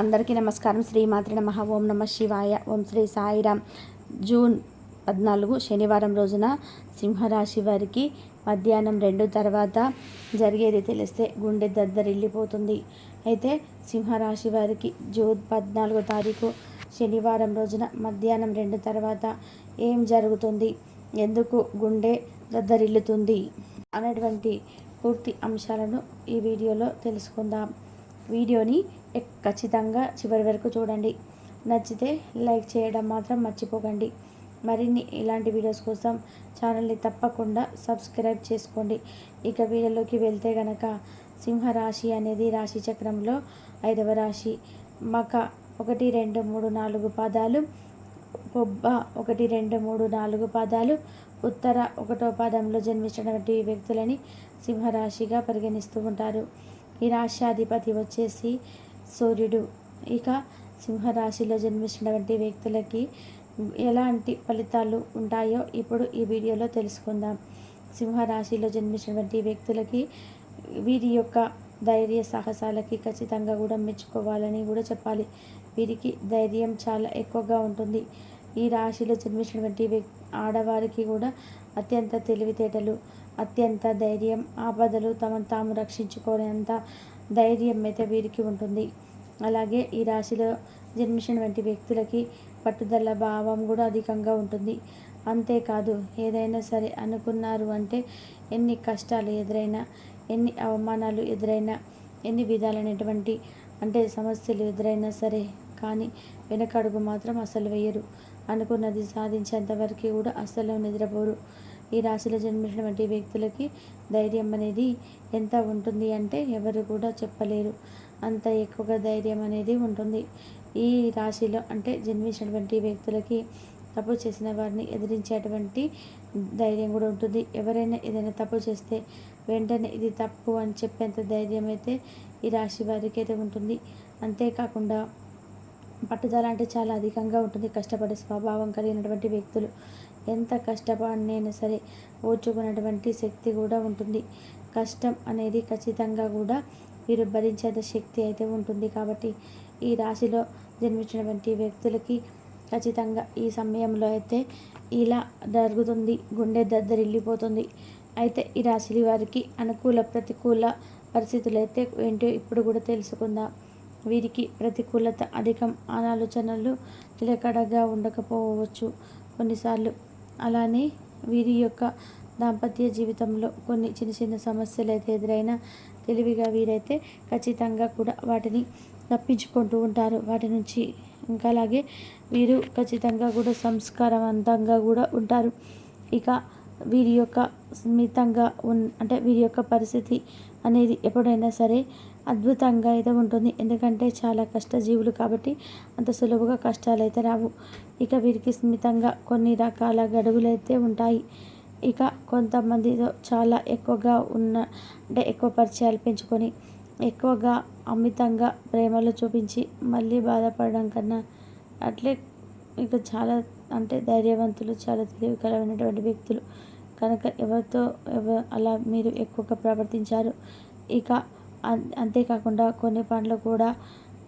అందరికీ నమస్కారం. శ్రీమాత్రి నమః. ఓం నమ శివాయ. ఓం శ్రీ సాయిరామ్. జూన్ 14 శనివారం రోజున సింహరాశి వారికి మధ్యాహ్నం 2 తర్వాత జరిగేది తెలిస్తే గుండె దద్దరిల్లిపోతుంది. అయితే సింహరాశి వారికి జూన్ 14 తారీఖు శనివారం రోజున మధ్యాహ్నం 2 తర్వాత ఏం జరుగుతుంది, ఎందుకు గుండె దద్దరిల్లుతుంది అనేటువంటి పూర్తి అంశాలను ఈ వీడియోలో తెలుసుకుందాం. వీడియోని ఖచ్చితంగా చివరి వరకు చూడండి. నచ్చితే లైక్ చేయడం మాత్రం మర్చిపోకండి. మరిన్ని ఇలాంటి వీడియోస్ కోసం ఛానల్ని తప్పకుండా సబ్స్క్రైబ్ చేసుకోండి. ఇక వీడియోలోకి వెళ్తే గనక సింహరాశి అనేది రాశి చక్రంలో 5వ రాశి. మక 1, 2, 3, 4 పాదాలు, పొబ్బ 1, 2, 3, 4 పాదాలు, ఉత్తర 1వ పాదంలో జన్మించినటువంటి వ్యక్తులని సింహరాశిగా పరిగణిస్తూ ఉంటారు. ఈ రాశ్యాధిపతి వచ్చేసి సూర్యుడు. ఇక సింహరాశిలో జన్మించినటువంటి వ్యక్తులకి ఎలాంటి ఫలితాలు ఉంటాయో ఇప్పుడు ఈ వీడియోలో తెలుసుకుందాం. సింహరాశిలో జన్మించినటువంటి వ్యక్తులకి వీరి యొక్క ధైర్య సాహసాలకి ఖచ్చితంగా కూడా మెచ్చుకోవాలని కూడా చెప్పాలి. వీరికి ధైర్యం చాలా ఎక్కువగా ఉంటుంది. ఈ రాశిలో జన్మించినటువంటి ఆడవారికి కూడా అత్యంత తెలివితేటలు, అత్యంత ధైర్యం, ఆపదలు తమను తాము రక్షించుకునేంత ధైర్యం అయితే వీరికి ఉంటుంది. అలాగే ఈ రాశిలో జన్మించినటువంటి వ్యక్తులకి పట్టుదల భావం కూడా అధికంగా ఉంటుంది. అంతేకాదు, ఏదైనా సరే అనుకున్నారు అంటే ఎన్ని కష్టాలు ఎదురైనా, ఎన్ని అవమానాలు ఎదురైనా, ఎన్ని విధాలైనటువంటి సమస్యలు ఎదురైనా సరే కానీ వెనకడుగు మాత్రం అసలు వేయరు. అనుకున్నది సాధించేంతవరకు కూడా అసలు నిద్రపోరు. ఈ రాశిలో జన్మించినటువంటి వ్యక్తులకి ధైర్యం అనేది ఎంత ఉంటుంది అంటే ఎవరు కూడా చెప్పలేరు. అంత ఎక్కువగా ధైర్యం అనేది ఉంటుంది. ఈ రాశిలో జన్మించినటువంటి వ్యక్తులకి తప్పు చేసిన వారిని ఎదిరించేటువంటి ధైర్యం కూడా ఉంటుంది. ఎవరైనా ఏదైనా తప్పు చేస్తే వెంటనే ఇది తప్పు అని చెప్పేంత ధైర్యం అయితే ఈ రాశి వారికి అయితే ఉంటుంది. అంతేకాకుండా పట్టుదల చాలా అధికంగా ఉంటుంది. కష్టపడే స్వభావం కలిగినటువంటి వ్యక్తులు ఎంత కష్టపడినైనా సరే ఓర్చుకున్నటువంటి శక్తి కూడా ఉంటుంది. కష్టం అనేది ఖచ్చితంగా కూడా వీరు భరించేంత శక్తి అయితే ఉంటుంది. కాబట్టి ఈ రాశిలో జన్మించినటువంటి వ్యక్తులకి ఖచ్చితంగా ఈ సమయంలో అయితే ఇలా జరుగుతుంది, గుండె దద్దరిల్లిపోతుంది. అయితే ఈ రాశి వారికి అనుకూల ప్రతికూల పరిస్థితులు అయితే ఏంటో ఇప్పుడు కూడా తెలుసుకుందాం. వీరికి ప్రతికూలత అధికం, ఆలోచనలు నిలకడగా ఉండకపోవచ్చు కొన్నిసార్లు. అలానే వీరి యొక్క దాంపత్య జీవితంలో కొన్ని చిన్న చిన్న సమస్యలు అయితే ఎదురైనా తెలివిగా వీరైతే ఖచ్చితంగా కూడా వాటిని తప్పించుకుంటూ ఉంటారు వాటి నుంచి. ఇంకా అలాగే వీరు ఖచ్చితంగా కూడా సంస్కారవంతంగా కూడా ఉంటారు. ఇక వీరి యొక్క స్మితంగా వీరి యొక్క పరిస్థితి అనేది ఎప్పుడైనా సరే అద్భుతంగా అయితే ఉంటుంది. ఎందుకంటే చాలా కష్టజీవులు కాబట్టి అంత సులువుగా కష్టాలు అయితే రావు. ఇక వీరికి స్మితంగా కొన్ని రకాల గడువులు అయితే ఉంటాయి. ఇక కొంతమందితో చాలా ఎక్కువగా ఎక్కువ పరిచయాలు పెంచుకొని ఎక్కువగా అమితంగా ప్రేమలు చూపించి మళ్ళీ బాధపడడం కన్నా అట్లే ఇక చాలా ధైర్యవంతులు, చాలా తెలివి కలమైనటువంటి వ్యక్తులు కనుక ఎవరితో అలా మీరు ఎక్కువగా ప్రవర్తించారు. ఇక అంతేకాకుండా కొన్ని పనులు కూడా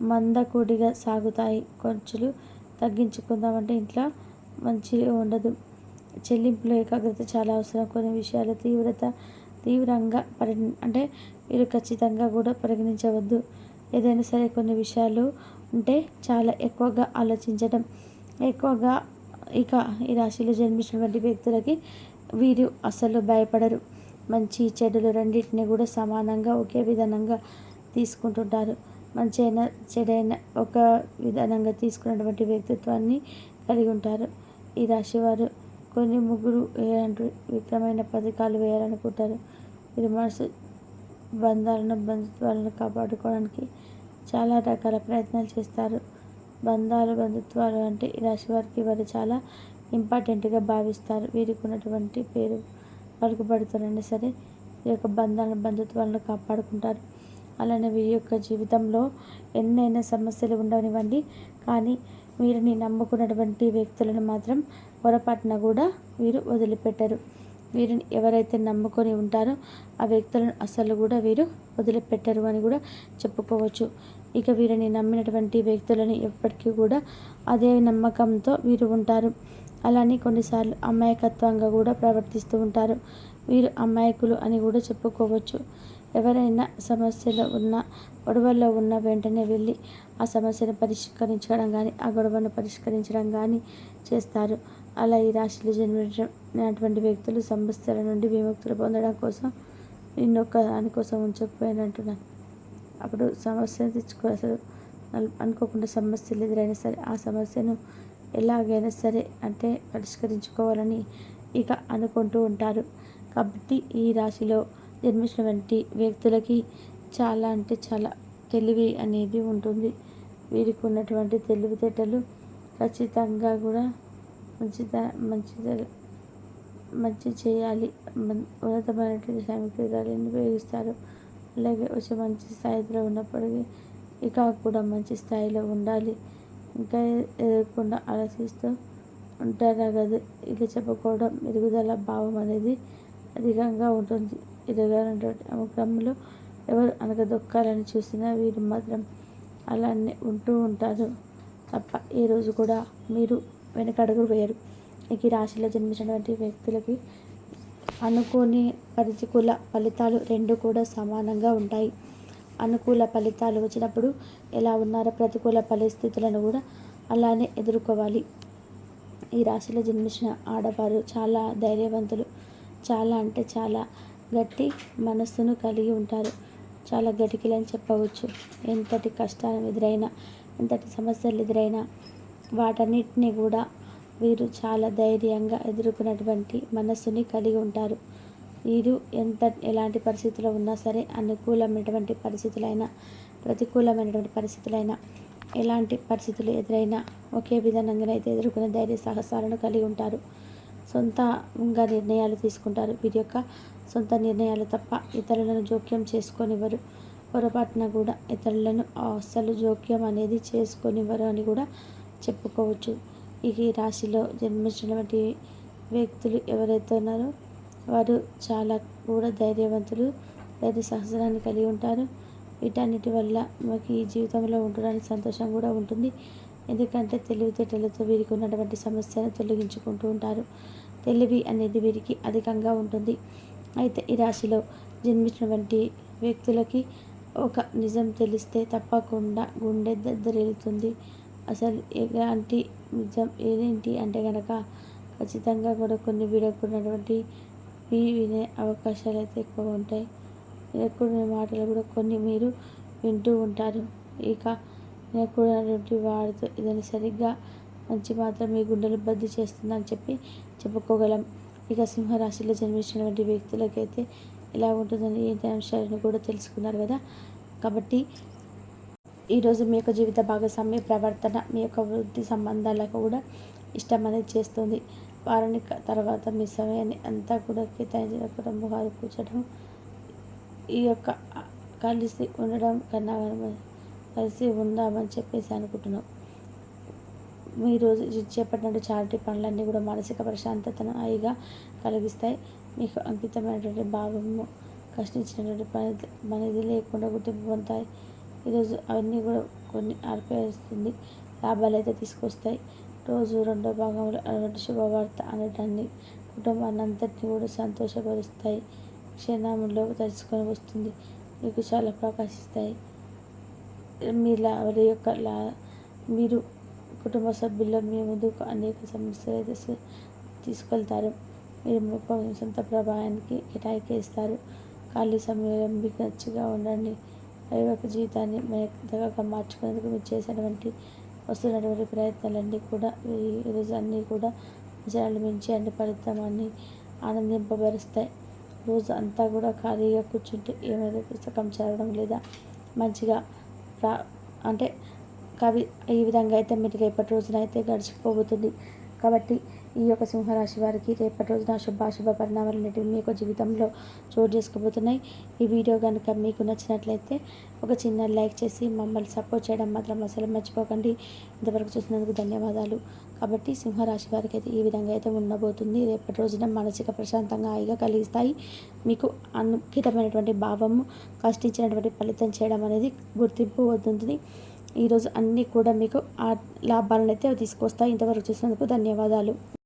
మందకొడిగా సాగుతాయి. ఖర్చులు తగ్గించుకుందామంటే ఇంట్లో మంచిగా ఉండదు. చెల్లింపులో ఏకాగ్రత చాలా అవసరం. కొన్ని విషయాలు తీవ్రంగా మీరు ఖచ్చితంగా కూడా పరిగణించవద్దు. ఏదైనా సరే కొన్ని విషయాలు చాలా ఎక్కువగా ఆలోచించడం ఎక్కువగా. ఇక ఈ రాశిలో జన్మించినటువంటి వ్యక్తులకి వీరు అసలు భయపడరు. మంచి చెడులు రెండింటిని కూడా సమానంగా ఒకే విధానంగా తీసుకుంటుంటారు. మంచి అయినా చెడైనా ఒక విధానంగా తీసుకున్నటువంటి వ్యక్తిత్వాన్ని కలిగి ఉంటారు. ఈ రాశి వారు కొన్ని ముగ్గురు విక్రమైన పథకాలు వేయాలనుకుంటారు. వీరి మనసు బంధుత్వాలను కాపాడుకోవడానికి చాలా రకాల ప్రయత్నాలు చేస్తారు. బంధుత్వాలు ఈ రాశి వారికి వారు చాలా ఇంపార్టెంట్గా భావిస్తారు. వీరికి ఉన్నటువంటి పేరు పలుకుబడుతారైనా సరే ఈ యొక్క బంధుత్వాలను కాపాడుకుంటారు. అలానే వీరి యొక్క జీవితంలో ఎన్నైనా సమస్యలు ఉండనివ్వండి, కానీ వీరిని నమ్ముకున్నటువంటి వ్యక్తులను మాత్రం పొరపాటున కూడా వీరు వదిలిపెట్టరు. వీరిని ఎవరైతే నమ్ముకొని ఉంటారో ఆ వ్యక్తులను అసలు కూడా వీరు వదిలిపెట్టరు అని కూడా చెప్పుకోవచ్చు. ఇక వీరిని నమ్మినటువంటి వ్యక్తులని ఎప్పటికీ కూడా అదే నమ్మకంతో వీరు ఉంటారు. అలానే కొన్నిసార్లు అమాయకత్వంగా కూడా ప్రవర్తిస్తూ ఉంటారు. వీరు అమాయకులు అని కూడా చెప్పుకోవచ్చు. ఎవరైనా సమస్యలో ఉన్న గొడవల్లో ఉన్న వెంటనే వెళ్ళి ఆ సమస్యను పరిష్కరించడం కానీ ఆ గొడవను పరిష్కరించడం కానీ చేస్తారు. అలా ఈ రాశిలో జన్మించినటువంటి వ్యక్తులు సమస్యల నుండి విముక్తులు పొందడం కోసం నిన్నొక్క దానికోసం ఉంచకపోయినట్టున్నారు. అప్పుడు సమస్యను తెచ్చుకో అసలు అనుకోకుండా సమస్యలు ఎదురైనా సరే ఆ సమస్యను ఎలాగైనా సరే అంటే పరిష్కరించుకోవాలని ఇక అనుకుంటూ ఉంటారు. కాబట్టి ఈ రాశిలో జన్మించినటువంటి వ్యక్తులకి చాలా అంటే చాలా తెలివి అనేది ఉంటుంది. వీరికి ఉన్నటువంటి తెలివితేటలు ఖచ్చితంగా కూడా మంచి చేయాలి, ఉన్నతమైనటువంటి సమీకరణాలను ఉపయోగిస్తారు. అలాగే వచ్చి మంచి స్థాయిలో ఉన్నప్పటికీ ఇక కూడా మంచి స్థాయిలో ఉండాలి, ఇంకా ఎదురకుండా ఆలోచిస్తూ ఉంటారు కదా. ఇలా చెప్పుకోవడం ఎదుగుదల భావం అనేది అధికంగా ఉంటుంది. ఎదగాలన్నటువంటి క్రమంలో ఎవరు అనగదొక్కాలని చూసినా వీరు మాత్రం అలానే ఉంటూ ఉంటారు తప్ప ఏ రోజు కూడా మీరు వెనకడుగు వేయరు. ఈ రాశిలో జన్మించినటువంటి వ్యక్తులకి అనుకోని ప్రతికూల ఫలితాలు రెండు కూడా సమానంగా ఉంటాయి. అనుకూల ఫలితాలు వచ్చినప్పుడు ఎలా ఉన్నారో ప్రతికూల పరిస్థితులను కూడా అలానే ఎదుర్కోవాలి. ఈ రాశిలో జన్మించిన ఆడవారు చాలా ధైర్యవంతులు, చాలా అంటే చాలా గట్టి మనస్సును కలిగి ఉంటారు. చాలా గటికిలని చెప్పవచ్చు. ఎంతటి కష్టాలు ఎదురైనా ఎంతటి సమస్యలు ఎదురైనా వాటన్నిటిని కూడా వీరు చాలా ధైర్యంగా ఎదుర్కొన్నటువంటి మనస్సుని కలిగి ఉంటారు. వీరు ఎలాంటి పరిస్థితుల్లో ఉన్నా సరే అనుకూలమైనటువంటి పరిస్థితులైనా ప్రతికూలమైనటువంటి పరిస్థితులైనా ఎలాంటి పరిస్థితులు ఎదురైనా ఒకే విధంగానైతే ఎదుర్కొనే ధైర్య సాహసాలను కలిగి ఉంటారు. సొంతంగా నిర్ణయాలు తీసుకుంటారు. వీరి యొక్క సొంత నిర్ణయాలు తప్ప ఇతరులను జోక్యం చేసుకోనివ్వరు. పొరపాటున కూడా ఇతరులను అస్సలు జోక్యం అనేది చేసుకోనివ్వరు అని కూడా చెప్పుకోవచ్చు. ఈ రాశిలో జన్మించినటువంటి వ్యక్తులు ఎవరైతే ఉన్నారో వారు చాలా కూడా ధైర్యవంతులు, ధైర్య సహస్రాన్ని కలిగి ఉంటారు. వీటన్నిటి వల్ల మాకు ఈ జీవితంలో ఉండడానికి సంతోషం కూడా ఉంటుంది. ఎందుకంటే తెలివితేటలతో వీరికి ఉన్నటువంటి సమస్యను తొలగించుకుంటూ ఉంటారు. తెలివి అనేది వీరికి అధికంగా ఉంటుంది. అయితే ఈ రాశిలో జన్మించినటువంటి వ్యక్తులకి ఒక నిజం తెలిస్తే తప్పకుండా గుండె దద్దరిల్లుతుంది. అసలు ఎలాంటి నిజం ఏంటి అంటే కనుక ఖచ్చితంగా కూడా కొన్ని వినకున్నటువంటి వినే అవకాశాలు అయితే ఎక్కువ ఉంటాయి. వినకూడని మాటలు కూడా కొన్ని మీరు వింటూ ఉంటారు. ఇక వినకూడనటువంటి వారితో ఏదైనా సరిగ్గా మంచి మాత్రం మీ గుండెలు బద్ది చేస్తుందని చెప్పుకోగలం. ఇక సింహరాశిలో జన్మించినటువంటి వ్యక్తులకైతే ఎలా ఉంటుందని ఏంటి అంశాలను కూడా తెలుసుకున్నారు కదా. కాబట్టి ఈరోజు మీ యొక్క జీవిత భాగస్వామ్య ప్రవర్తన మీ యొక్క వృత్తి సంబంధాలకు కూడా ఇష్టం అనేది చేస్తుంది. వారిని తర్వాత మీ సమయాన్ని అంతా కూడా కేటాయించడం, ముఖాలు కూర్చడం, ఈ యొక్క కలిసి ఉండడం కన్నా కలిసి ఉందామని చెప్పేసి అనుకుంటున్నాం. మీ రోజు చేపట్టినటువంటి చారిటీ పనులన్నీ కూడా మానసిక ప్రశాంతతను హాయిగా కలిగిస్తాయి. మీకు అంకితమైనటువంటి భావము కష్టించినటువంటి పనిది లేకుండా గుర్తింపు పొందుతాయి. ఈరోజు అవన్నీ కూడా కొన్ని ఆర్పేస్తుంది, లాభాలు అయితే తీసుకొస్తాయి. రోజు రెండో భాగంలో అటువంటి శుభవార్త అనేటాన్ని కుటుంబాన్ని అంతటిని కూడా సంతోషపరుస్తాయి. క్షణంలో తెలుసుకొని వస్తుంది, మీకు చాలా ప్రకాశిస్తాయి. మీరు కుటుంబ సభ్యుల్లో మీ ముందుకు అనేక సమస్యలు అయితే తీసుకెళ్తారు. మీరు సొంత ప్రభావానికి కేటాయిస్తారు. ఖాళీ సమయంలో మీకు నచ్చిగా ఉండండి. వైవాహిక జీవితాన్ని మెత్తగా మార్చుకునేందుకు మీరు చేసినటువంటి వస్తున్నటువంటి ప్రయత్నాలన్నీ కూడా ఈరోజు అన్నీ కూడా విజయాలు మించి అన్ని ఫలితాన్ని ఆనందింపబరుస్తాయి. రోజు అంతా కూడా ఖాళీగా కూర్చుంటే ఏమైనా పుస్తకం చదవడం లేదా మంచిగా అంటే కవి ఈ విధంగా అయితే మీరు రేపటి రోజున అయితే గడిచిపోతుంది. కాబట్టి ఈ యొక్క సింహరాశి వారికి రేపటి రోజున శుభాశుభ పరిణామాలు అనేటివి మీ యొక్క జీవితంలో చోటు చేసుకోబోతున్నాయి. ఈ వీడియో కనుక మీకు నచ్చినట్లయితే ఒక చిన్న లైక్ చేసి మమ్మల్ని సపోర్ట్ చేయడం మాత్రం అసలు మర్చిపోకండి. ఇంతవరకు చూసినందుకు ధన్యవాదాలు. కాబట్టి సింహరాశి వారికి అయితే ఈ విధంగా అయితే ఉండబోతుంది. రేపటి రోజున మానసిక ప్రశాంతంగా హాయిగా కలిగిస్తాయి. మీకు అంకితమైనటువంటి భావము కష్టించినటువంటి ఫలితం చేయడం అనేది గుర్తింపు అవుతుంది. ఈరోజు అన్నీ కూడా మీకు ఆ లాభాలను అయితే తీసుకొస్తాయి. ఇంతవరకు చూసినందుకు ధన్యవాదాలు.